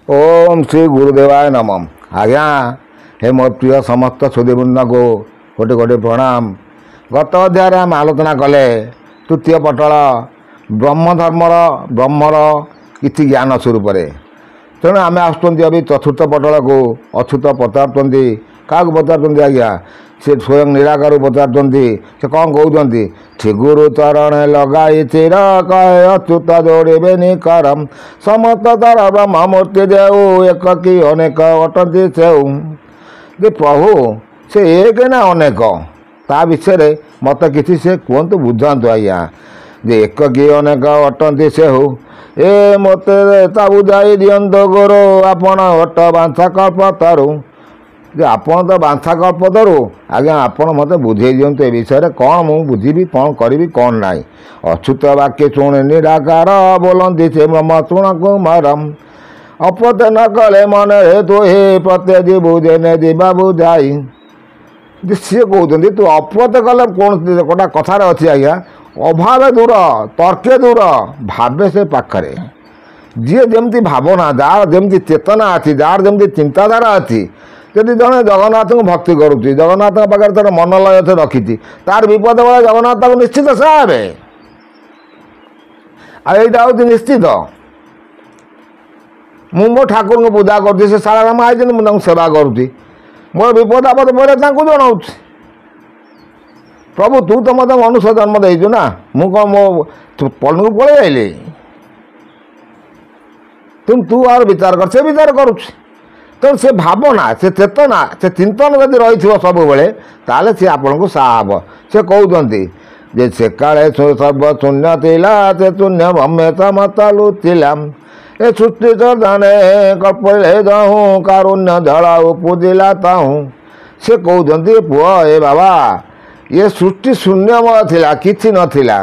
ओम श्री गुरुदेवाय नमः। आज्ञा हे मोर प्रिय समस्त सुधीवृंद को गोटे गोटे प्रणाम। गत अध्याय आम आलोचना कले तृतीय पटल ब्रह्मधर्मर ब्रह्मर किसी ज्ञान स्वरूप तेणु आम आसुँच अभी चतुर्थ पटल को अच्युत पचारुंट क्या पचारुंट आज्ञा से स्वयं निराकार पचारुंट से कौन कहते ठिगुरु चरण लगाई चिर कहे अच्युत जोड़े निकरम समस्त तार ब्रह्म मूर्ति देऊ एक कि अनेक अटंती सेऊ जे प्रभु से एक ना अनेक ता विषय मत कि से कहतु बुझातु आज्ञा जे एक कि अनेक अटंती सेऊ ए मत बुझाई दिंतु गुरु आपण अट बांछा कल्प तरु जे आपण तो बांछा कल्प तरु आज्ञा आपण मत बुझे दिंतु ए विषय कौन मु बुझी कौन करी कौन ना अच्युत वाक्य शुणे निराकार बोलती से ब्रह्म शुण कुमारम अपत न कले मन हेतु हे प्रत्यय बुझे ने दिवा बुझाई सी कहते तू अपत कले कौन गोटा कथार अच्छी आज्ञा अभाव दूर तर्के दूर भावे से पाखरे जी जमी भावना जार जमी चेतना अच्छी जार जमी चिंताधारा अच्छी जदि जड़े जगन्नाथ को भक्ति करुच्ची जगन्नाथ पाखे तर मन लय से रखी तार विपद बेले जगन्नाथ को निश्चित सहायवे आईटा हूँ निश्चित मु मो ठाकुर को पूजा करुँच से साराराम आई मुझे सेवा करुँच मोर विपद आपद पर जनाऊँ प्रभु तू तो मत मनुष्य जन्म देचु ना मु कौन मो पढ़ को पलि आइली तू और विचार कर से विचार करुच्ची तेणु से भावना से चेतना से चिंतन जब रही सब बेले ताले सी आपन को साहब से कहते जे से काले सर्व शून्य थिला से शून्य ब्रह्मे समतलु थिला ए सृष्टि जाने कल्पले जाऊँ कारुण्य जड़ा पूजिला ताहूँ से कहते पुआ ए बाबा ये सृष्टि शून्यमय थिला किछि नथिला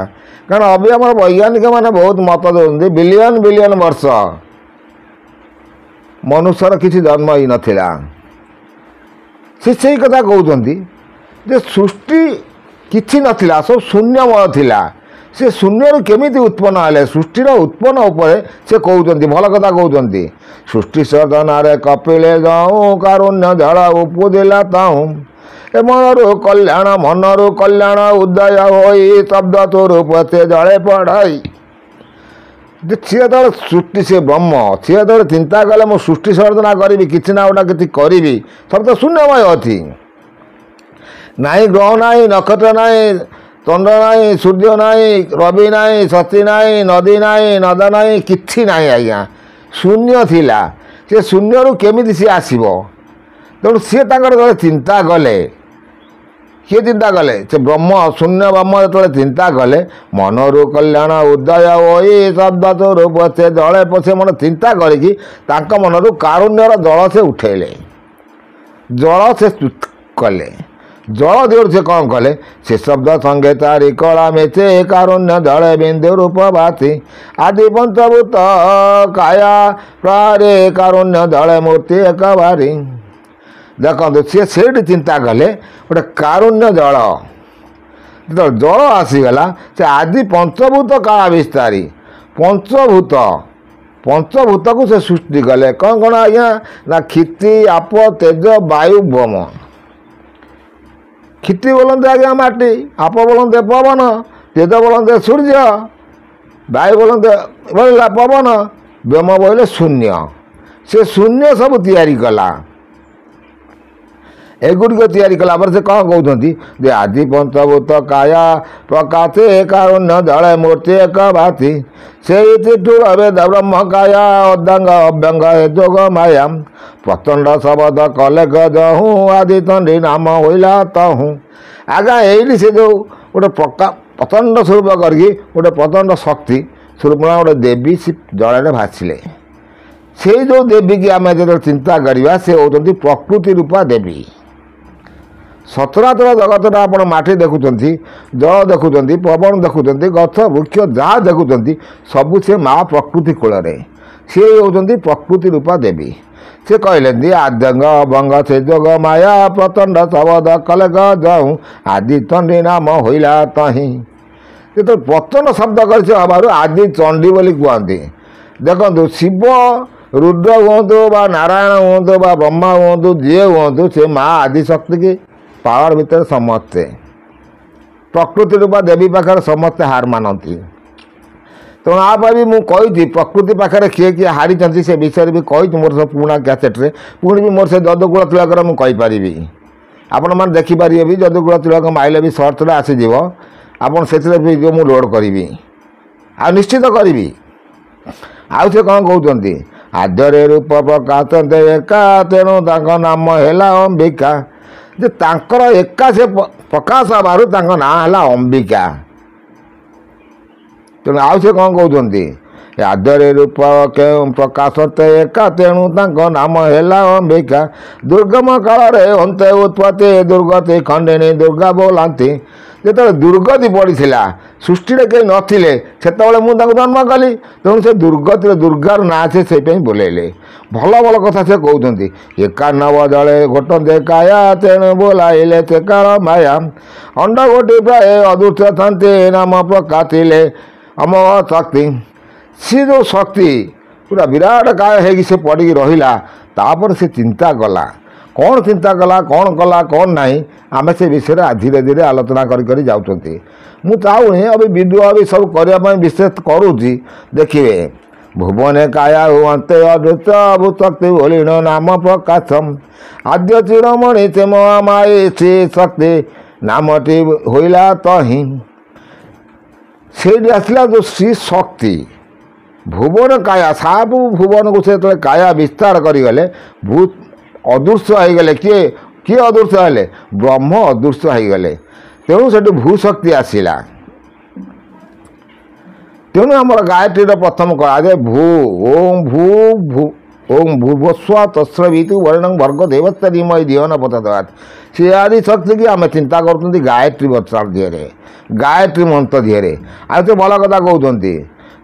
कारण अभी आम वैज्ञानिक मैंने बहुत मत दे बिलियन बिलियन वर्ष मनुष्यर किसी जन्म ही नथिला से कथा कहते जे सृष्टि किछि नथिला सब शून्यमय थिला से शून्य केमिति उत्पन्न हेले सृष्टिर उत्पन्न उपरे से कहते भल कथा कहते सृष्टि सदन कपिले जाऊँ कारुण्य जड़ा उपदिला ताऊँ ए मनरु कल्याण उदय होई शब्द स्वरूप से जड़े पढ़ाई सी जो सृष्टि से ब्रह्म सी जो चिंता कले मो सृष्टि सर्जना करी कि ना गोटा कि करी सब तो शून्यमय अच्छी नाई ग्रह नाई नक्षत्र नाई चंद्र नाई सूर्य नाई रवि नाई शशि नाई नदी नाई नद नाई कि ना आज्ञा शून्य थिला से शून्य रु केमिति सी आसीबो तेणु सी जो चिंता कले किए चिंता कले से ब्रह्म शून्य ब्रह्म जो चिंता कले मनरु कल्याण उदय होई शब्द स्वरूप से जड़े पशे मन चिंता करी मनरु कारुण्यर जल से उठेले जल से कले जल दिवर से कौन कले से शब्द संगे तारी कला मेचे कारुण्य जड़े बिंदु रूप भाती आदि पंचभूत काया प्रारे कारुण्य जड़े मूर्ति एक बारी देखो सी से चिंता कले गोटे कारुण्य जल जो जल आसीगला से आदि पंचभूत काला विस्तारी पंचभूत पंचभूत को से सृष्टि कले कौन कौन आज्ञा ना क्षिति आप तेज वायु बम क्षिति बोलते आज्ञा माटी आप बोलते पवन तेज बोलते सूर्य वायु बोलते बोला पवन व्योम बोले शून्य से शून्य सब तैयारी कला एगुड़िक तैयारी कला से कौन कहते आदि पंचभूत काया प्रकाशे कारुण्य जड़े मूर्ति एक भाती से वेद ब्रह्म काया अद्यांग अभ्यंग जोग माया प्रचंड शब्द कले गजहूँ आदि तंडी नाम होइला तहूँ आज्ञा यही से जो गोटे प्रचंड स्वरूप करके गोटे प्रचंड शक्ति स्वरूप गोटे देवी से जड़े भासिले से जो देवी की आम जो चिंता करवा से होती प्रकृति रूपा देवी सचराचर जगत आप माटी देखुं जल देखुं पवन देखुं गछ वृक्ष जहाँ देखुं सबू से माँ प्रकृति कूल सी होती प्रकृति रूपा देवी से कहले आद्यंग अभंग से जोग माया प्रचंड शब्द कलग जाऊँ आदि चंडी नाम होइला तही तो प्रचंड शब्द कर आदि चंडी बोली कहते देखो शिव रुद्र हुअतु बा नारायण हुअतु बा ब्रह्मा हुअतु जी हुअतु से माँ आदिशक्ति की पावर भितर समस्ते प्रकृति रूपा देवी पाखे समस्ते हार मानती। तेणु आप भी मुझे प्रकृति पाखे किए किए हारी से विषय भी कही मोर सब पुणा कैसेट्रे पुणी भी मोर से जदुकूल तिलकर मुझे आपण मैंने देखिपारे भी जदुकूल तिलक माइले भी सर्च आसीज आपड़ से भिडियो मुझे लोड करी आ निश्चित करी आउ से कौन कहते आद्य रूप प्रकाश एका तेणु नाम है अंबिका जे तांकर एका से प्रकाश आबार ना है अंबिका। तेणु आउ से कौन कहते आद्य रूप प्रकाश एका तेणु नाम है अंबिका दुर्गम काल अंत उत्पत्ति दुर्गति खंडिनी दुर्गा बोलांती जो दुर्गति पड़ी सृष्टि कहीं नथिले से मुझे जन्म कली तेणु से दुर्गति दुर्गार ना से बोलेले भल भल कथा से कहते एका नव जले घोटते काया तेणु बोलाइले ते कार माया अंड गोटी प्राय अदृश्य था नाम प्रकाशिले अमोघ शक्ति सी जो शक्ति पूरा विराट काय है से पड़ी रहा तापर से चिंता कला कौन चिंता कला कौन नहीं आम से विषय धीरे धीरे आलोचना करी जाऊँगी मु चाहूनी अभी वीडियो अभी सब करने विशेष करुँची देखिए भुवने काया हुए अदृश्य भूशक्ति बोलिण नाम प्रकाशम आद्य चिरमणि से महामाई श्री शक्ति नामटी होइला तही से आसला जो श्री शक्ति भुवन काया सब भुवन को से काया विस्तार करें भू अदृश्य हो गले किए किए अदृश्य हेले ब्रह्म अदृश्य हो गले तेणु से भूशक्ति आसला तेणु आम गायत्री प्रथम कहे भू ओं भू भू ओं भूभस्व तस्वीतु वर्णं भर्ग देवस्व धीमहि धियो न प्रचोदयात् से आदि शक्ति की आम चिंता कर गायत्री मंत्र दिहरे गायत्री मंत्र दिहरे आज तो भल कथा कहते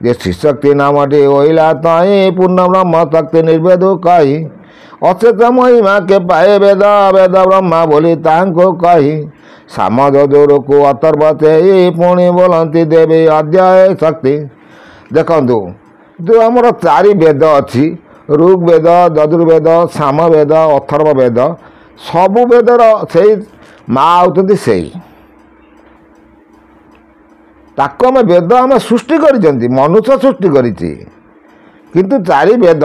जे श्रीशक्ति नामटी ओइला तही पूर्ण ब्रह्म शक्ति निर्वेद कही अचेत महिमा के पाए वेद वेद ब्रह्मा बोली तांको कही सामदूर को अतर्वते पुणी बोलती देवी अध्याय शक्ति देखु जो आमर चारि वेद अच्छी ऋग वेद यजुर्वेद साम वेद अथर्व वेद सबु वेदर से माँ आउती से ताको आम वेद आम सृष्टि कर मनुष्य सृष्टि किंतु चारि वेद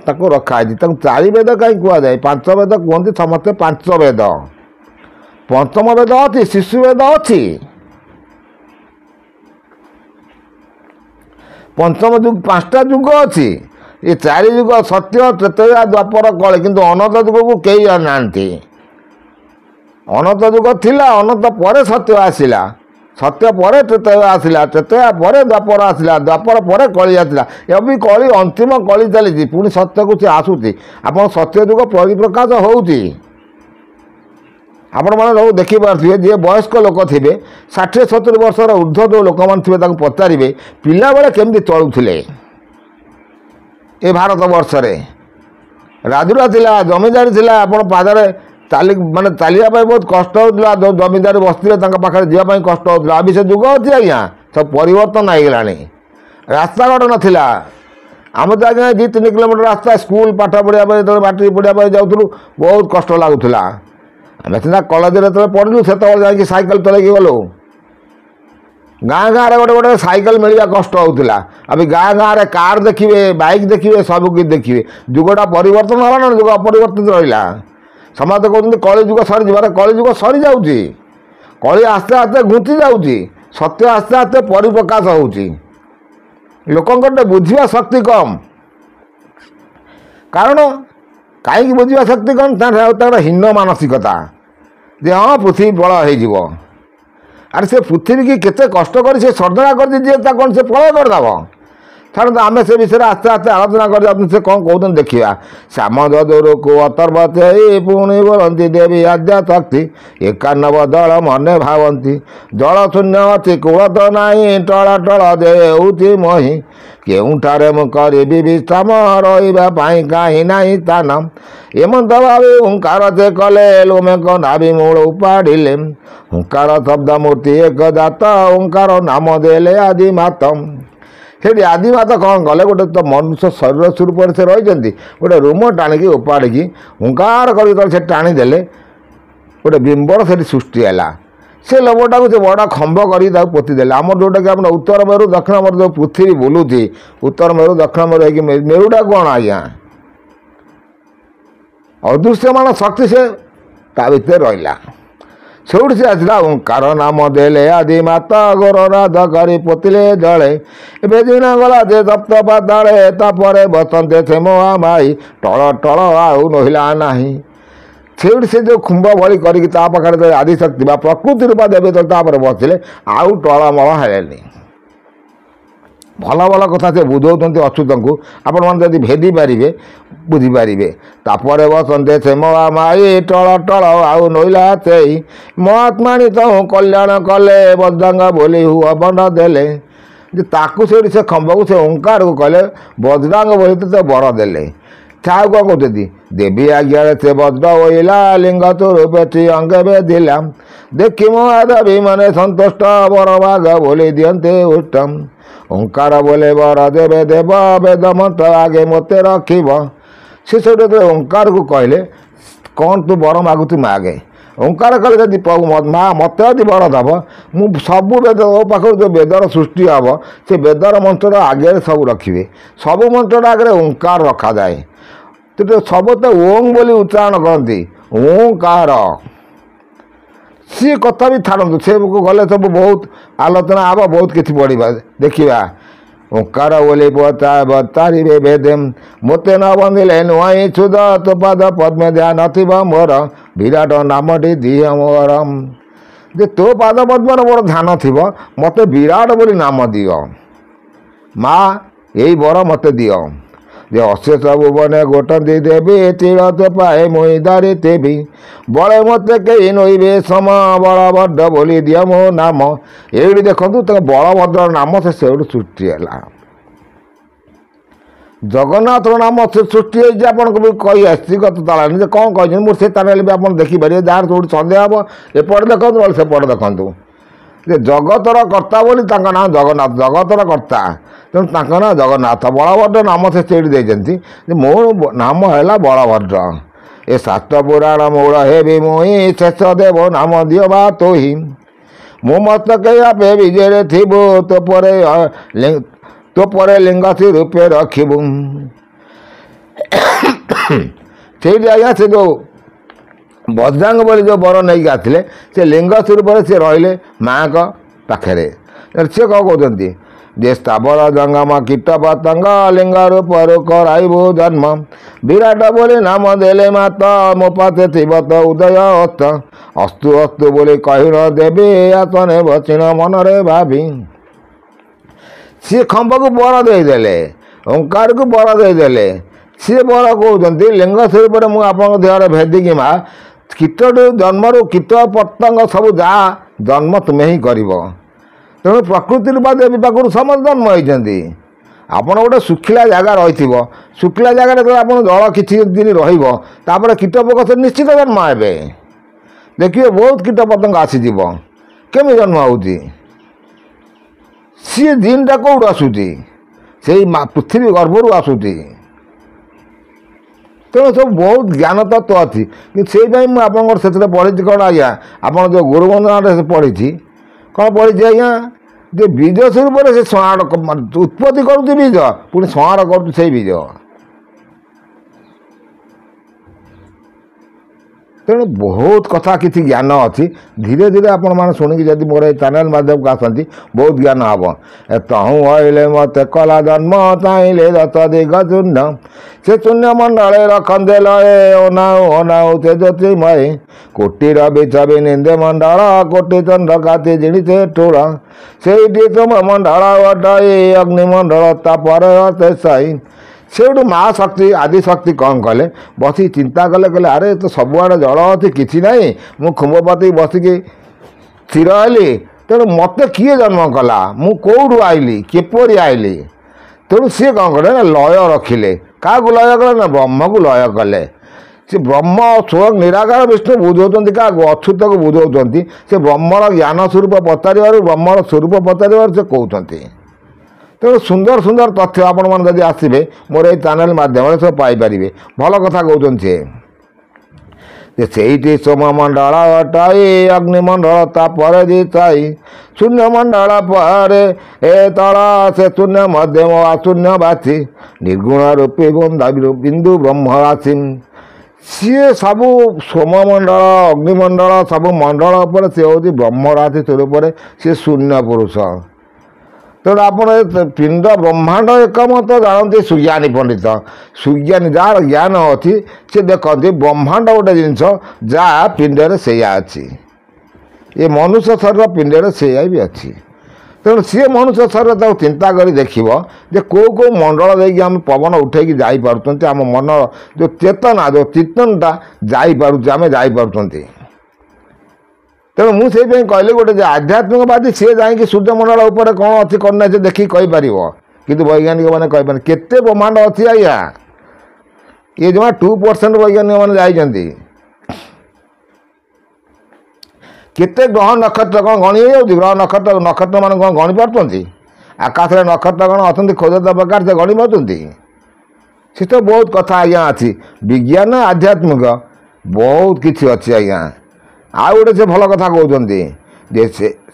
ताको रखाई चारि वेद कहीं कहुए पांच वेद कहते समस्ते पांच वेद पंचम वेद अच्छी शिशु वेद अच्छी पंचम जुग पांचटा जुग अच्छी ये चारि जुग सत्य त्रेतया द्वापर कले किंतु अनंत जुग को कई जानाती अनंत जुग थिला अनंत पर सत्य आसिला सत्य पर त्रेतया आसिला त्रेतया पर द्वापर आसिला द्वापर पर कली आसिला अभी कली अंतिम कली चली पुणी सत्य को सी आसूची आप सत्य जुग परिप्रकाश होउची आपण मैंने देखिपे जी वयस्क लोक थे 60-70 वर्षर ऊर्ध्व जो लोक मैंने पचारे पिला बेले केमती चलुले ए भारत वर्ष राजुरा थिला जमीदारी थिला आप पादरे चाली माने चलिया बहुत कष्ट होता जो जमीदारी बसते पाखे जावाई कष्ट होता अभी से जुग अच्छी आज्ञा सब परिवर्तन होगा रास्ता घाट नाला आम तो आज्ञा 2-3 किलोमीटर रास्ता स्कूल पाठ पढ़ाई जो बाटी पढ़ाई जाऊँ बहुत कष्ट लगुला आम सीना कलेज पढ़लु से जा साइकेल चलैक गलु गाँ गाँव गोटे गोटे साइकेल मिलवा कष्ट होता अभी गाँ गाँव में कार देखिए बाइक देखिए सब किसी देखिए जुगटा परिवर्तन है ना जुग अपरिवर्तित रहा समस्त कहते कली जुग सरी जा कली जुग सरी जाऊँगी कली आस्ते आस्ते घुंची जाऊँगी सत्य आस्ते आस्ते परिप्रकाश होउची लोकंर बुझा शक्ति कम कारण कहीं बुझा शक्ति कम तार हीन मानसिकता जे हाँ पृथ्वी प्रलय हो अरे से पृथ्वी की केते कष्ट कर सर्जना कर कौन से प्रलय करदेव छाड़ आम से विषय आस्ते आस्ते आलोचना कर से कौन कहते देखा श्याम दूर को अतर्वते पुणी बोलती देवी आद्या शक्ति 91 दल मने भावती जल शून्य अच्छी कूल तो नहीं टला टल दे मही केउठारे मु करी विश्राम रही कहीं नहीं स्थान एमंत भावी हुंकार से कले लोमे को नाभि मूल उपाड़िले हुंकार शब्द मूर्ति एक जात हुंकार नाम देले आदि मातम ସେଠି ଆଦିମାତା କ'ଣ କଲେ, ଗୋଟେ ତ ମନୁଷ୍ୟ ଶରୀର ସ୍ୱରୂପରେ ସେ ରହିଛନ୍ତି, ଗୋଟେ ରୁମ ଟାଣିକି ଉପାଡ଼ିକି ହୁଙ୍କାର କରିକି ତଳେ ସେଠି ଟାଣିଦେଲେ, ଗୋଟେ ବିମ୍ବର ସେଠି ସୃଷ୍ଟି ହେଲା। ସେ ଲୋଭଟାକୁ ସେ ବଡ଼ ଖମ୍ବ କରିକି ତାକୁ ପୋତିଦେଲେ। ଆମର ଯେଉଁଟାକି ଆମର ଉତ୍ତର ମେରୁ ଦକ୍ଷିଣ ମେରୁ ଯେଉଁ ପୃଥିବୀ ବୁଲୁଛି, ଉତ୍ତର ମେରୁ ଦକ୍ଷିଣ ମେରୁ ହେଇକି ମେରୁଟା କ'ଣ ଆଜ୍ଞା, ଅଦୃଶ୍ୟମାନ ଶକ୍ତି ସେ ତା ଭିତରେ ରହିଲା। ସେଇଠୁ ସେ ଆସିଲା ଓଙ୍କାର ନାମ ଦେଲେ ଆଦି ମାତା ଗୋରନାଦ କରି ପୋତିଲେ ଜଳେ, ଏବେ ଦିନ ଗଲା ଯେ ସପ୍ତ ପାତାଳେ, ତାପରେ ବସନ୍ତେ ସେ ମହାମାଇ ଟଳ ଟଳ ଆଉ ନହିଲା ନାହିଁ। ସେଇଠି ସେ ଯେଉଁ ଖୁମ୍ବ ଭଳି କରିକି ତା ପାଖରେ ଆଦିଶକ୍ତି ବା ପ୍ରକୃତି ରୂପା ଦେବୀ ତାପରେ ବସିଲେ, ଆଉ ଟଳମଳ ହେଲେନି। ଭଲ ଭଲ କଥା ସେ ବୁଝାଉଛନ୍ତି ଅଚ୍ୟୁତଙ୍କୁ, ଆପଣମାନେ ଯଦି ଭେଦି ପାରିବେ ବୁଝିପାରିବେ। ତାପରେ ବସନ୍ତେ ସେ ମହାମାଇ ଟଳ ଟଳ ଆଉ ନଇଲା ସେଇ, ମହାତ୍ମାଣୀ ତହୁଁ କଲ୍ୟାଣ କଲେ, ବଜ୍ରାଙ୍ଗ ବୋଲି ହୁଅ ବଣ୍ଡ ଦେଲେ। ଯେ ତାକୁ ସେଇଠି ସେ ଖମ୍ବକୁ ସେ ଓଙ୍କାରକୁ କଲେ, ବଜ୍ରାଙ୍ଗ ବୋଲି ତ ବର ଦେଲେ। ଆଉ କ'ଣ କହୁଛନ୍ତି, ଦେବୀ ଆଜ୍ଞାରେ ସେ ବଜ୍ର ଓଇଲା, ଲିଙ୍ଗ ସ୍ୱରୂପେ ଅଙ୍ଗେ ବେଦିଲା, ଦେଖି ମହାଦେବୀ ମାନେ ସନ୍ତୁଷ୍ଟ, ବର ଭାଗ ବୋଲି ଦିଅନ୍ତେ ଉତ୍ତମ। ଓଙ୍କାର ବୋଲେ ବର ଦେବେ ଦେବ, ବେଦ ମନ୍ତ୍ର ଆଗେ ମୋତେ ରଖିବ। ସେ ସେଇଠୁ ଯେତେବେଳେ ଓଙ୍କାରକୁ କହିଲେ, କ'ଣ ତୁ ବର ମାଗୁଛୁ ମାଗେ। ଓଙ୍କାର କହିଲେ, ଯଦି ମା ମୋତେ ଯଦି ବର ଦେବ, ମୁଁ ସବୁ ବେଦ ମୋ ପାଖରୁ ଯେଉଁ ବେଦର ସୃଷ୍ଟି ହେବ, ସେ ବେଦର ମନ୍ତ୍ରର ଆଗରେ ସବୁ ରଖିବେ। ସବୁ ମନ୍ତ୍ରର ଆଗରେ ଓଙ୍କାର ରଖାଯାଏ। ସବୁ ତ ଓଂ ବୋଲି ଉଚ୍ଚାରଣ କରନ୍ତି, ଓଙ୍କାର। ସିଏ କଥା ବି ଛାଡ଼ନ୍ତୁ, ସେକୁ ଗଲେ ସବୁ ବହୁତ ଆଲୋଚନା ହେବ, ବହୁତ କିଛି ପଡ଼ିବା ଦେଖିବା। ଓଙ୍କାର ବୋଲି ବତାରିବେ ବେଦେ, ମୋତେ ନ ବନ୍ଧିଲେ ନୁଆଇଁ ସୁଧ, ତୋ ପାଦ ପଦ୍ମେ ଧ୍ୟାନ ନଥିବ ମୋର, ବିରାଟ ନାମଟି ଦିଅ ମୋର। ଯେ ତୋ ପାଦ ପଦ୍ମର ମୋର ଧ୍ୟାନ ଥିବ, ମୋତେ ବିରାଟ ବୋଲି ନାମ ଦିଅ। ମା ଏଇ ବର ମୋତେ ଦିଅ। ଯେ ଅଶେଷ ଭୁବନେ ଗୋଟନ୍ତି ଦେବୀ, ତୀର ତ ପାଏ ମୁଇଁ ଧରିଥିବି, ବଳେ ମୋତେ କେହି ନଇବେ ସମ, ବଳଭଦ୍ର ବୋଲି ଦିଅ ମୋ ନାମ। ଏଇଠି ଦେଖନ୍ତୁ ତାଙ୍କ ବଳଭଦ୍ର ନାମ ସେ ସେଇଠୁ ସୃଷ୍ଟି ହେଲା। ଜଗନ୍ନାଥର ନାମ ସେ ସୃଷ୍ଟି ହେଇଛି, ଆପଣଙ୍କୁ ବି କହି ଆସିଛି ଗତ ତାଳାଣି ଯେ କ'ଣ କହିଛନ୍ତି, ମୁଁ ସେ ତାହେଲେ ବି ଆପଣ ଦେଖିପାରିବେ। ଯାହାର ଯେଉଁଠି ସନ୍ଦେହ ହେବ ଏପଟେ ଦେଖନ୍ତୁ, ନହେଲେ ସେପଟେ ଦେଖନ୍ତୁ। ଯେ ଜଗତର କର୍ତ୍ତା ବୋଲି ତାଙ୍କ ନାଁ ଜଗନ୍ନାଥ, ଜଗତର କର୍ତ୍ତା, ତେଣୁ ତାଙ୍କ ନାଁ ଜଗନ୍ନାଥ। ବଳଭଦ୍ର ନାମ ସେ ସେଇଠି ଦେଇଛନ୍ତି, ଯେ ମୋ ନାମ ହେଲା ବଳଭଦ୍ର। ଏ ସାତ ପୁରାଣ ମୂଳ ହେବି ମୁଇଁ, ଶେଷ ଦେବ ନାମ ଦିଅ ବା ତୋହି, ମୋ ମସ୍ତକେ ଆପେ ବିଜୟରେ ଥିବୁ, ତୋ ପରେ ଲିଙ୍ଗଶ୍ରୀ ରୂପେ ରଖିବୁ। ସେଇଠି ଆଜ୍ଞା ସେ ଯେଉଁ ବଜ୍ରାଙ୍ଗ ବୋଲି ଯେଉଁ ବର ନେଇକି ଆସିଲେ, ସେ ଲିଙ୍ଗ ସ୍ୱରୂପରେ ସେ ରହିଲେ ମାଆଙ୍କ ପାଖରେ। ସେ କ'ଣ କହୁଛନ୍ତି, ଯେ ସ୍ଥାବର ଜଙ୍ଗମ କୀଟ ପତଙ୍ଗ, ଲିଙ୍ଗ ରୂପରୁ କରାଇବୁ ଜନ୍ମ, ବିରାଟ ବୋଲି ନାମ ଦେଲେ ମାତ, ମୋ ପାଖେ ଥିବ ତ ଉଦୟ ଅସ୍ତ, ଅସ୍ତୁ ଅସ୍ତୁ ବୋଲି କହିଣ ଦେବି, ଆସନେ ବସିଣ ମନରେ ଭାବି। ସିଏ ଖମ୍ବକୁ ବର ଦେଇଦେଲେ, ଓଙ୍କାରକୁ ବର ଦେଇଦେଲେ। ସିଏ ବର କହୁଛନ୍ତି, ଲିଙ୍ଗ ସ୍ୱରୂପରେ ମୁଁ ଆପଣଙ୍କ ଦେହରେ ଭେଦିକି ମା, କୀଟଠୁ ଜନ୍ମରୁ କୀଟ ପତଙ୍ଗ ସବୁ ଯାହା ଜନ୍ମ ତୁମେ ହିଁ କରିବ। ତେଣୁ ପ୍ରକୃତି ରୂପା ଦେବୀ ପାଖରୁ ସମସ୍ତେ ଜନ୍ମ ହେଇଛନ୍ତି। ଆପଣ ଗୋଟେ ଶୁଖିଲା ଜାଗା ରହିଥିବ, ଶୁଖିଲା ଜାଗାରେ ଯେତେବେଳେ ଆପଣ ଜଳ କିଛି ଦିନ ରହିବ, ତାପରେ କୀଟପୋକ ସେ ନିଶ୍ଚିତ ଜନ୍ମ ହେବେ। ଦେଖିବେ ବହୁତ କୀଟ ପତଙ୍ଗ ଆସିଯିବ। କେମିତି ଜନ୍ମ ହେଉଛି? ସିଏ ଜିନ୍ଟା କେଉଁଠୁ ଆସୁଛି? ସେଇ ପୃଥିବୀ ଗର୍ଭରୁ ଆସୁଛି। ତେଣୁ ସବୁ ବହୁତ ଜ୍ଞାନ ତତ୍ତ୍ୱ ଅଛି। କିନ୍ତୁ ସେଇପାଇଁ ମୁଁ ଆପଣଙ୍କର ସେଥିରେ ପଢ଼ିଛି କ'ଣ ଆଜ୍ଞା, ଆପଣ ଯେଉଁ ଗୁରୁବନ୍ଦନାରେ ପଢ଼ିଛି, କ'ଣ ପଢ଼ିଛି ଆଜ୍ଞା, ଯେ ବୀଜ ସ୍ୱରୂପରେ ସେ ସଂହାର ଉତ୍ପତ୍ତି କରୁଛି ବୀଜ, ପୁଣି ସଂହାର କରୁଛି ସେଇ ବୀଜ। ତେଣୁ ବହୁତ କଥା କିଛି ଜ୍ଞାନ ଅଛି। ଧୀରେ ଧୀରେ ଆପଣମାନେ ଶୁଣିକି ଯଦି ମୋର ଏଇ ଚ୍ୟାନେଲ୍ ମାଧ୍ୟମକୁ ଆସନ୍ତି, ବହୁତ ଜ୍ଞାନ ହେବ। ତହୁଁ ହଇଲେ ମୋତେ କଲା ଜନ୍ମ, ଚାହିଁଲେ ଦଶ ଦିଗ ଶୂନ୍ୟ, ସେ ଶୂନ୍ୟ ମଣ୍ଡଳେ ରଖନ୍ତେ ଲଏ, ଅନାଉ ଅନାଉ ସେ ଜ୍ୟୋତିର୍ମୟେ, କୋଟିର ବିଛବି ନିନ୍ଦେ ମଣ୍ଡଳ, କୋଟି ଚନ୍ଦ୍ର କାତି ଜିଣିଛେ ଠୁଳ, ସେଇଠି ତୁମ ମଣ୍ଡଳ ଅଟଇ, ଅଗ୍ନିମଣ୍ଡଳ ତାପରେ ଶେଷାଇ। ସେଇଠୁ ମା ଶକ୍ତି ଆଦିଶକ୍ତି କ'ଣ କଲେ, ବସିକି ଚିନ୍ତା କଲେ, କହିଲେ ଆରେ ତ ସବୁଆଡ଼େ ଜଳ ଅଛି, କିଛି ନାହିଁ, ମୁଁ ଖୁମ୍ବପାତି ବସିକି ସ୍ଥିର ହେଲି, ତେଣୁ ମୋତେ କିଏ ଜନ୍ମ କଲା, ମୁଁ କେଉଁଠୁ ଆଇଲି, କିପରି ଆଇଲି? ତେଣୁ ସିଏ କ'ଣ କଲେ ନା ଲୟ ରଖିଲେ। କାହାକୁ ଲୟ କଲେ ନା ବ୍ରହ୍ମକୁ ଲୟ କଲେ। ସେ ବ୍ରହ୍ମ ସ୍ୱୟଂ ନିରାକାର ବିଷ୍ଣୁ ବୁଝାଉଛନ୍ତି କାହାକୁ, ଅଚ୍ୟୁତକୁ ବୁଝାଉଛନ୍ତି। ସେ ବ୍ରହ୍ମର ଜ୍ଞାନ ସ୍ୱରୂପ ପଚାରିବାରୁ, ବ୍ରହ୍ମର ସ୍ୱରୂପ ପଚାରିବାରୁ ସେ କହୁଛନ୍ତି। ତ ତେଣୁ ସୁନ୍ଦର ସୁନ୍ଦର ତଥ୍ୟ ଆପଣମାନେ ଯଦି ଆସିବେ ମୋର ଏଇ ଚ୍ୟାନେଲ୍ ମାଧ୍ୟମରେ ସବୁ ପାଇପାରିବେ। ଭଲ କଥା କହୁଛନ୍ତି ଯେ ସେଇଠି ସୋମମଣ୍ଡଳ ଅଟାଇ ଅଗ୍ନିମଣ୍ଡଳ ତାପରେ ଦିଶାଇ ଶୂନ୍ୟମଣ୍ଡଳ ପରେ ଏ ତଳ ସେ ଶୂନ୍ୟ ମଧ୍ୟମ ଅଶୂନ୍ୟ ବାଛି ନିର୍ଗୁଣ ରୂପୀ ବିନ୍ଦୁ ବ୍ରହ୍ମ ରାଶି। ସିଏ ସବୁ ସୋମମଣ୍ଡଳ ଅଗ୍ନିମଣ୍ଡଳ ସବୁ ମଣ୍ଡଳ ଉପରେ ସେ ହେଉଛି ବ୍ରହ୍ମରାଶି ସ୍ୱରୂପରେ ସିଏ ଶୂନ୍ୟ ପୁରୁଷ। ତେଣୁ ଆପଣ ପିଣ୍ଡ ବ୍ରହ୍ମାଣ୍ଡ ଏକମତ ଜାଣନ୍ତି ସୁଜ୍ଞାନୀ ପଣ୍ଡିତ। ସୁଜ୍ଞାନୀ ଯାହାର ଜ୍ଞାନ ଅଛି ସେ ଦେଖନ୍ତି ବ୍ରହ୍ମାଣ୍ଡ ଗୋଟେ ଜିନିଷ ଯାହା ପିଣ୍ଡରେ ସେଇଆ ଅଛି, ଏ ମନୁଷ୍ୟ ଶରୀର ପିଣ୍ଡରେ ସେଇଆ ବି ଅଛି। ତେଣୁ ସିଏ ମନୁଷ୍ୟ ଶରୀର ତାକୁ ଚିନ୍ତା କରି ଦେଖିବ ଯେ କେଉଁ କେଉଁ ମଣ୍ଡଳ ଦେଇକି ଆମେ ପବନ ଉଠେଇକି ଯାଇପାରୁଛନ୍ତି, ଆମ ମନର ଯେଉଁ ଚେତନା ଯେଉଁ ଚିତ୍ତନଟା ଯାଇପାରୁଛି, ଆମେ ଯାଇପାରୁଛନ୍ତି। ତେଣୁ ମୁଁ ସେଇଥିପାଇଁ କହିଲି ଗୋଟେ ଯେ ଆଧ୍ୟାତ୍ମିକବାଦୀ ସିଏ ଯାଇକି ସୂର୍ଯ୍ୟମଣ୍ଡଳ ଉପରେ କ'ଣ ଅଛି କ'ଣ ନାହିଁ ସେ ଦେଖିକି କହିପାରିବ, କିନ୍ତୁ ବୈଜ୍ଞାନିକମାନେ କହିପାରିବେ କେତେ ବ୍ରହ୍ମାଣ୍ଡ ଅଛି ଆଜ୍ଞା। ଇଏ ଜମା 2% ବୈଜ୍ଞାନିକମାନେ ଯାଇଛନ୍ତି। କେତେ ଗ୍ରହ ନକ୍ଷତ୍ର କ'ଣ ଗଣି ହେଇଯାଉଛି? ଗ୍ରହ ନକ୍ଷତ୍ରମାନେ କ'ଣ ଗଣି ପାରୁଛନ୍ତି? ଆକାଶରେ ନକ୍ଷତ୍ର କ'ଣ ଅଛନ୍ତି ଖୋଜତ ପ୍ରକାର ସେ ଗଣି ପାରୁଛନ୍ତି? ସେ ତ ବହୁତ କଥା ଆଜ୍ଞା ଅଛି, ବିଜ୍ଞାନ ଆଧ୍ୟାତ୍ମିକ ବହୁତ କିଛି ଅଛି ଆଜ୍ଞା। ଆଉ ଗୋଟେ ସେ ଭଲ କଥା କହୁଛନ୍ତି ଯେ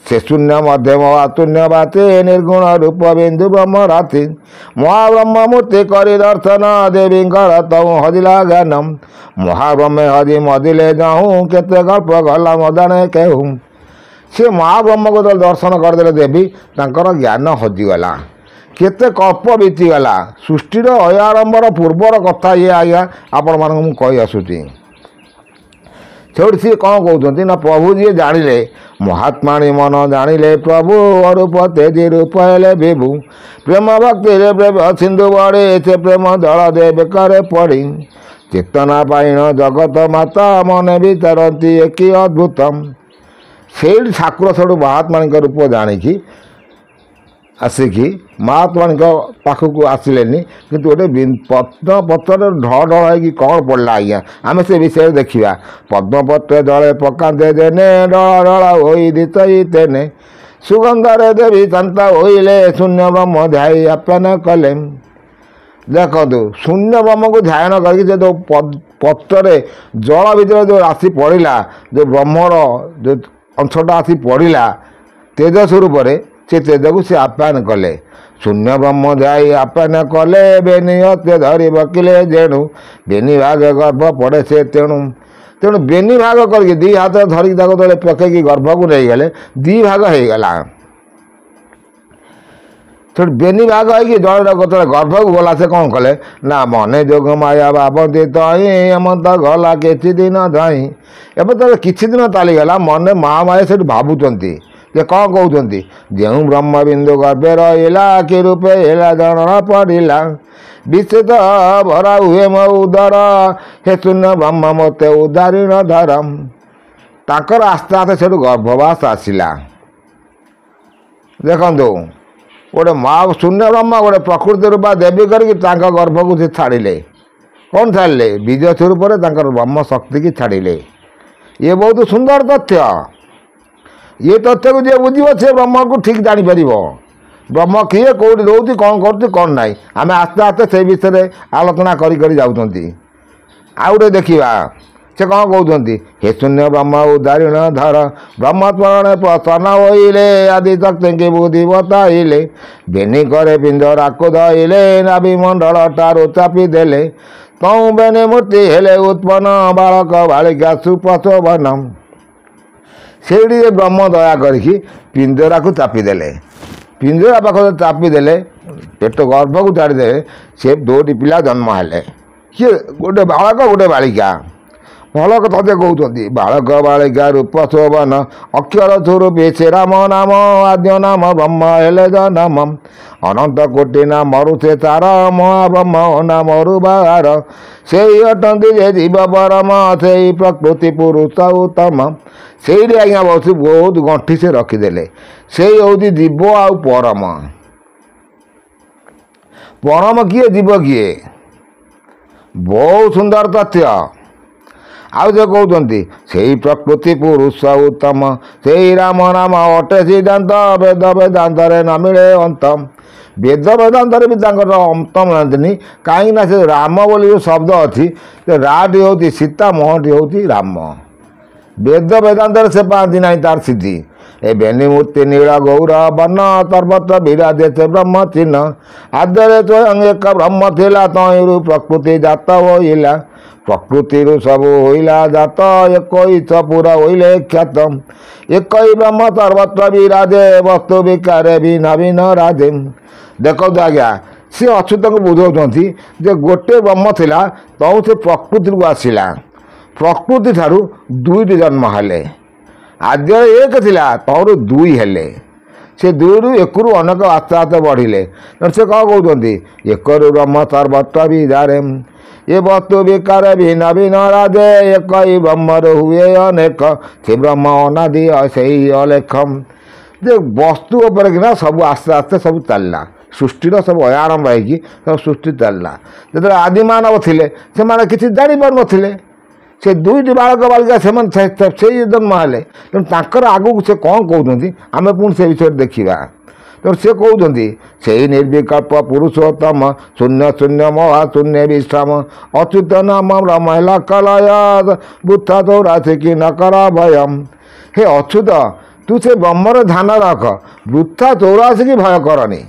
ସେ ଶୂନ୍ୟ ମଧ୍ୟମ ଅଶୂନ୍ୟ ବାତି ନିର୍ଗୁଣ ରୂପ ବିନ୍ଦୁ ବ୍ରହ୍ମ ରାତି ମହାବ୍ରହ୍ମ ମୂର୍ତ୍ତି କରି ଦର୍ଶନ ଦେବୀଙ୍କର ତମୁ ହଜିଲା ଜ୍ଞାନ ମହାବ୍ରହ୍ମେ ହଜି ମଦିଲେ ଯାଉଁ କେତେ ଗଳ୍ପ ଗଲା ମଦାନେ କେହୁ। ସେ ମହାବ୍ରହ୍ମକୁ ଯେତେବେଳେ ଦର୍ଶନ କରିଦେଲେ ଦେବୀ ତାଙ୍କର ଜ୍ଞାନ ହଜିଗଲା, କେତେ କଳ୍ପ ବିତିଗଲା। ସୃଷ୍ଟିର ଅୟାରମ୍ଭର ପୂର୍ବର କଥା ଇଏ ଆଜ୍ଞା ଆପଣମାନଙ୍କୁ ମୁଁ କହି ଆସୁଛି। ସେଇଠି ସିଏ କ'ଣ କହୁଛନ୍ତି ନା ପ୍ରଭୁ ଯିଏ ଜାଣିଲେ ମହାତ୍ମାଣୀ ମନ ଜାଣିଲେ ପ୍ରଭୁ ଅରୂପ ତେଜି ରୂପ ହେଲେ ବିଭୁ ପ୍ରେମ ଭକ୍ତିରେ ପ୍ରେମ ସିନ୍ଧୁ ବଢ଼େ ସେ ପ୍ରେମ ଜଳ ଦେ ବେକରେ ପଡ଼ି ଚେତନା ପାଇଣ ଜଗତ ମାତା ମନେ ବିଚାରନ୍ତି ଏକି ଅଦ୍ଭୁତ। ସେଇଠି ଠାକୁର ସେଠୁ ମହାତ୍ମାଣୀଙ୍କ ରୂପ ଜାଣିକି ଆସିକି ମହାତ୍ମାଙ୍କ ପାଖକୁ ଆସିଲେନି, କିନ୍ତୁ ଗୋଟେ ପଦ୍ମପତ୍ରରେ ଢଳ ଢଳ ହେଇକି କ'ଣ ପଡ଼ିଲା ଆଜ୍ଞା ଆମେ ସେ ବିଷୟରେ ଦେଖିବା। ପଦ୍ମପତ୍ରରେ ଜଳେ ପକାନ୍ତେ ଦେନେ ଢଳ ଢଳ ହୋଇ ଦିଶଇ ତେନେ ସୁଗନ୍ଧରେ ଦେବୀ ଶାନ୍ତା ହୋଇଲେ ଶୂନ୍ୟ ବ୍ରହ୍ମ ଧ୍ୟାଇ ଆପ୍ୟାନ କଲେ। ଦେଖନ୍ତୁ ଶୂନ୍ୟ ବ୍ରହ୍ମକୁ ଧ୍ୟାନ କରିକି ସେ ଯେଉଁ ପତ୍ରରେ ଜଳ ଭିତରେ ଯେଉଁ ରାଶି ପଡ଼ିଲା, ଯେଉଁ ବ୍ରହ୍ମର ଯେଉଁ ଅଂଶଟା ଆସି ପଡ଼ିଲା ତେଜ ସ୍ୱରୂପରେ, ସେ ତେଜକୁ ସେ ଆପ୍ୟାୟନ କଲେ। ଶୂନ୍ୟ ବ୍ରହ୍ମ ଧ୍ୟାଇ ଆପ୍ୟାୟନ କଲେ ବେନି ହତେ ଧରି ବକିଲେ ଯେଣୁ ବେନି ଭାଗ ଗର୍ଭ ପଡ଼େ ସେ ତେଣୁ। ତେଣୁ ବେନି ଭାଗ କରିକି ଦୁଇ ହାତ ଧରିକି ତାକୁ ତଳେ ପକେଇକି ଗର୍ଭକୁ ନେଇଗଲେ, ଦୁଇ ଭାଗ ହେଇଗଲା। ସେଠୁ ବେନି ଭାଗ ହେଇକି ଜଳଟା ଯେତେବେଳେ ଗର୍ଭକୁ ଗଲା ସେ କ'ଣ କଲେ ନା ମନେ ଯୋଗ ମାୟା ଭାବନ୍ତି ତହିଁ ଏମନ୍ତ ଗଲା କିଛି ଦିନ ଯାଇ। ଏବେ ତ କିଛି ଦିନ ଚାଲିଗଲା, ମନେ ମହାମାୟା ସେଠୁ ଭାବୁଛନ୍ତି ଯେ କ'ଣ କହୁଛନ୍ତି ଯେଉଁ ବ୍ରହ୍ମବିନ୍ଦୁ ଗର୍ଭେ ରହିଲା କି ରୂପେ ହେଲା ଜଣା ପଡ଼ିଲା ବିଶେଷ ଭରା ହୁଏ ମୋ ଉଦର ହେ ଶୂନ୍ୟ ବ୍ରହ୍ମ ମୋତେ ଉଦାହରଣ ଧର। ତାଙ୍କର ଆସ୍ତେ ଆସ୍ତେ ସେଠୁ ଗର୍ଭବାସ ଆସିଲା। ଦେଖନ୍ତୁ ଗୋଟେ ମା ଶୂନ୍ୟ ବ୍ରହ୍ମ ଗୋଟେ ପ୍ରକୃତି ରୂପା ଦେବୀ କରିକି ତାଙ୍କ ଗର୍ଭକୁ ସେ ଛାଡ଼ିଲେ। କ'ଣ ଛାଡ଼ିଲେ? ବୀଜ ସ୍ୱରୂପରେ ତାଙ୍କର ବ୍ରହ୍ମ ଶକ୍ତିକି ଛାଡ଼ିଲେ। ଇଏ ବହୁତ ସୁନ୍ଦର ତଥ୍ୟ। ଇଏ ତଥ୍ୟକୁ ଯିଏ ବୁଝିବ ସେ ବ୍ରହ୍ମକୁ ଠିକ୍ ଜାଣିପାରିବ। ବ୍ରହ୍ମ କିଏ, କେଉଁଠି ରହୁଛି, କ'ଣ କରୁଛି, କ'ଣ ନାହିଁ। ଆମେ ଆସ୍ତେ ଆସ୍ତେ ସେଇ ବିଷୟରେ ଆଲୋଚନା କରି କରି ଯାଉଛନ୍ତି। ଆଉ ଗୋଟେ ଦେଖିବା ସେ କ'ଣ କହୁଛନ୍ତି ହେ ଶୂନ୍ୟ ବ୍ରହ୍ମ ଉଦାହରଣ ଧର ବ୍ରହ୍ମତ୍ମରଣେ ପ୍ରସନ୍ନ ହୋଇଲେ ଆଦି ଶକ୍ତିଙ୍କି ବୁଦ୍ଧି ବତାଇଲେ ବେନି କରେ ପିଞ୍ଜରାକୁ ଧଇଲେ ନାଭି ମଣ୍ଡଳଟାରୁ ଚାପି ଦେଲେ ତଉଁ ବେନି ମୂର୍ତ୍ତି ହେଲେ ଉତ୍ପନ୍ନ ବାଳକ ବାଳିକା ସୁପ୍ରଶୋଭନ। ସେଇଠି ବ୍ରହ୍ମ ଦୟା କରିକି ପିଞ୍ଜରାକୁ ଚାପିଦେଲେ, ପିଞ୍ଜରା ପାଖରେ ଚାପିଦେଲେ, ପେଟ ଗର୍ଭକୁ ଛାଡ଼ିଦେଲେ। ସେ ଦୁଇଟି ପିଲା ଜନ୍ମ ହେଲେ। କିଏ? ଗୋଟେ ବାଳକ ଗୋଟେ ବାଳିକା। ଭଲ କଥା ସେ କହୁଛନ୍ତି ବାଳକ ବାଳିକା ରୂପ ଶୋଭନ ଅକ୍ଷର ସ୍ୱରୂପୀ ସେ ରାମ ନାମ ଆଦ୍ୟ ନାମ ବ୍ରହ୍ମ ହେଲେ ଜନମ ଅନନ୍ତ କୋଟି ନାମରୁ ସେ ତାର ମହାବ୍ରହ୍ମ ନାମରୁ ବାହାର ସେଇ ଅଟନ୍ତି ଯେ ଜୀବ ପରମ ସେଇ ପ୍ରକୃତି ପୁରୁଷ ଉତ୍ତମ। ସେଇଠି ଆଜ୍ଞା ବସି ବହୁତ ଗଣ୍ଠି ସେ ରଖିଦେଲେ। ସେଇ ହେଉଛି ଜୀବ ଆଉ ପରମ। ପରମ କିଏ, ଜୀବ କିଏ? ବହୁତ ସୁନ୍ଦର ତଥ୍ୟ। ଆଉ ସେ କହୁଛନ୍ତି ସେଇ ପ୍ରକୃତି ପୁରୁଷ ଉତ୍ତମ ସେଇ ରାମ ନାମ ଅଟେ ସିଦ୍ଧାନ୍ତ ବେଦ ବେଦାନ୍ତରେ ନ ମିଳେ ଅନ୍ତ ବେଦ ବେଦାନ୍ତରେ ବି ତାଙ୍କର ଅନ୍ତ ମିଳନ୍ତିନି। କାହିଁକିନା ସେ ରାମ ବୋଲି ଯେଉଁ ଶବ୍ଦ ଅଛି, ସେ ରାଟି ହେଉଛି ସୀତା, ମହଟି ହେଉଛି ରାମ। ବେଦ ବେଦାନ୍ତରେ ସେ ପାଆନ୍ତି ନାହିଁ ତାର ସିଦ୍ଧି। ଏ ବେନିମୂର୍ତ୍ତି ନୀଳ ଗୌର ବନ ତର୍ବତ ବିରାଜେ ସେ ବ୍ରହ୍ମ ଚିହ୍ନ। ଆଦ୍ୟରେ ସ୍ୱୟଂ ଏକ ବ୍ରହ୍ମ ଥିଲା, ତହିଁରୁ ପ୍ରକୃତି ଜାତ ହୋଇଲା। ପ୍ରକୃତିରୁ ସବୁ ହୋଇଲା ଜାତ, ଏକଇ ପୁରା ହୋଇଲେ ଖ୍ୟାତ। ଏକଇ ବ୍ରହ୍ମ ସର୍ବତ୍ର ବିରାଜେ, ବସ୍ତୁ ବିକାରେ ଭିନ୍ନ ଭିନ୍ନ ରାଜେ। ଦେଖନ୍ତୁ ଆଜ୍ଞା, ସେ ଅଚ୍ୟୁତଙ୍କୁ ବୁଝାଉଛନ୍ତି ଯେ ଗୋଟେ ବ୍ରହ୍ମ ଥିଲା, ତହୁ ସେ ପ୍ରକୃତିକୁ ଆସିଲା। ପ୍ରକୃତି ଠାରୁ ଦୁଇଟି ଜନ୍ମ ହେଲେ। ଆଦ୍ୟରେ ଏକ ଥିଲା, ତହରୁ ଦୁଇ ହେଲେ। ସେ ଦୁଇରୁ ଏକରୁ ଅନେକ ଆସ୍ତେ ଆସ୍ତେ ବଢ଼ିଲେ। ତେଣୁ ସେ କ'ଣ କହୁଛନ୍ତି? ଏକରୁ ବ୍ରହ୍ମ ସର୍ବତ୍ର ବିରାଜେ, ଏ ବସ୍ତୁ ବିକାରେ ଭିନ୍ନ ଭିନ୍ନ ରାଜେ। ଏକଇ ବ୍ରହ୍ମରୁ ହୁଏ ଅନେକ, ସେ ବ୍ରହ୍ମ ଅନାଦି ସେଇ ଅଲେଖ। ଯେ ବସ୍ତୁ ଉପରେ କିନା ସବୁ ଆସ୍ତେ ଆସ୍ତେ ସବୁ ଚାଲିଲା। ସୃଷ୍ଟିର ସବୁ ଆରମ୍ଭ ହେଇକି ସବୁ ସୃଷ୍ଟି ଚାଲିଲା। ଯେତେବେଳେ ଆଦିମାନବ ଥିଲେ, ସେମାନେ କିଛି ଜାଣିପାରୁନଥିଲେ। ସେ ଦୁଇଟି ବାଳକ ବାଳିକା ସେମାନେ ସେଇ ଜନ୍ମ ହେଲେ। ତେଣୁ ତାଙ୍କର ଆଗକୁ ସେ କ'ଣ କହୁଛନ୍ତି, ଆମେ ପୁଣି ସେ ବିଷୟରେ ଦେଖିବା। ତେଣୁ ସେ କହୁଛନ୍ତି, ସେଇ ନିର୍ବିକଳ୍ପ ପୁରୁଷୋତ୍ତମ, ଶୂନ୍ୟ ଶୂନ୍ୟ ମହାଶୂନ୍ୟ ବିଶ୍ରାମ, ଅଚ୍ୟୁତ ନାମ ବ୍ରହ୍ମ ହେଲା କଲୟ, ବୁଦ୍ଧ ଚୌରାଶିକି ନ କର ଭୟମ୍। ହେ ଅଚ୍ୟୁତ, ତୁ ସେ ବ୍ରହ୍ମର ଧ୍ୟାନ ରଖ, ବୃଥା 84 ଭୟ କରନି।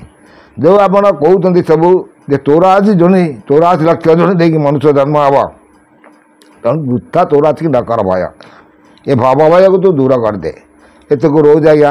ଯେଉଁ ଆପଣ କହୁଛନ୍ତି ସବୁ ଯେ 84 ଲକ୍ଷ ଜଣ ଦେଇକି ମନୁଷ୍ୟ ଜନ୍ମ ହେବ, ତେଣୁ ବୃଥା 84 ନ କର ଭୟ। ଏ ଭବ ଭୟକୁ ତୁ ଦୂର କରିଦେ। ଏତକୁ ରହୁଛି ଆଜ୍ଞା।